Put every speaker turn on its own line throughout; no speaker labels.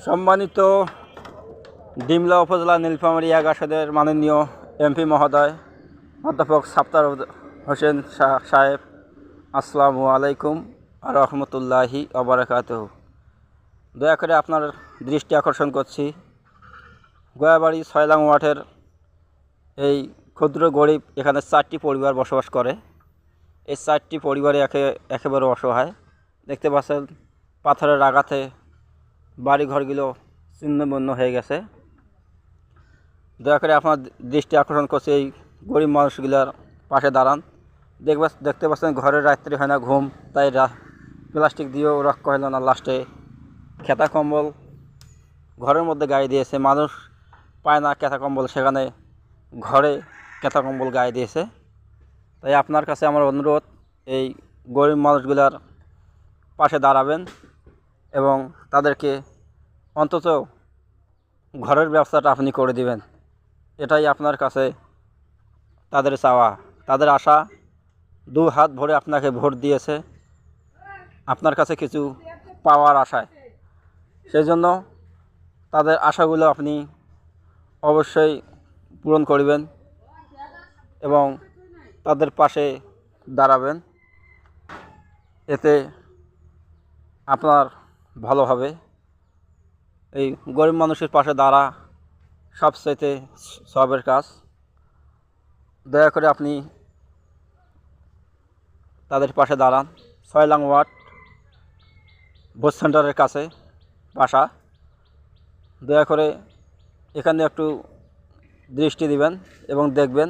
সম্মানিত ডিমলা উপজেলা নীলফামারী ১ আসনের মাননীয় এমপি মহোদয় অধ্যাপক সাত্তার হোসেন সাহেব, আসসালামু আলাইকুম আর রহমতুল্লাহি ওয়া বারাকাতুহু। দয়া করে আপনার দৃষ্টি আকর্ষণ করছি, গোয়াবাড়ি ৬ নং ওয়ার্ডের এই ক্ষুদ্র গরিব এখানে ৪টি পরিবার বসবাস করে। এই ৪টি পরিবারে একেবারে অসহায়। দেখতে পাচ্ছেন পাথরের আঘাতে বাড়িঘরগুলো ছিন্নভিন্ন হয়ে গেছে। দয়া করে আপনার দৃষ্টি আকর্ষণ করছে, এই গরিব মানুষগুলোর পাশে দাঁড়ান। দেখতে পাচ্ছেন ঘরের রাত্রি হয় না ঘুম, তাই প্লাস্টিক দিয়েও রক্ষা হলো না, লাস্টে খেতা কম্বল ঘরের মধ্যে গায়ে দিয়েছে। মানুষ পায় না খেতা কম্বল, সেখানে ঘরে খেতা কম্বল গায়ে দিয়েছে। তাই আপনার কাছে আমার অনুরোধ, এই গরিব মানুষগুলার পাশে দাঁড়াবেন এবং তাদেরকে অন্তত ঘরের ব্যবস্থাটা আপনি করে দিবেন। এটাই আপনার কাছে তাদের চাওয়া, তাদের আশা। 2 হাত ভরে আপনাকে ভোট দিয়েছে আপনার কাছে কিছু পাওয়ার আশায়। সেই জন্য তাদের আশাগুলো আপনি অবশ্যই পূরণ করবেন এবং তাদের পাশে দাঁড়াবেন। এতে আপনার ভালো হবে। এই গরিব মানুষের পাশে দাঁড়া সবচাইতে সবের কাজ। দয়া করে আপনি তাদের পাশে দাঁড়ান। ৬ নং ওয়ার্ড ভোট সেন্টারের কাছে বাসা। দয়া করে এখানে একটু দৃষ্টি দিবেন এবং দেখবেন।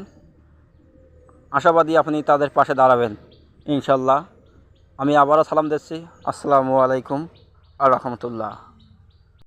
আশাবাদী আপনি তাদের পাশে দাঁড়াবেন ইনশাল্লাহ। আমি আবারও সালাম দিচ্ছি, আসসালামু আলাইকুম আর রহমতুল্লাহ।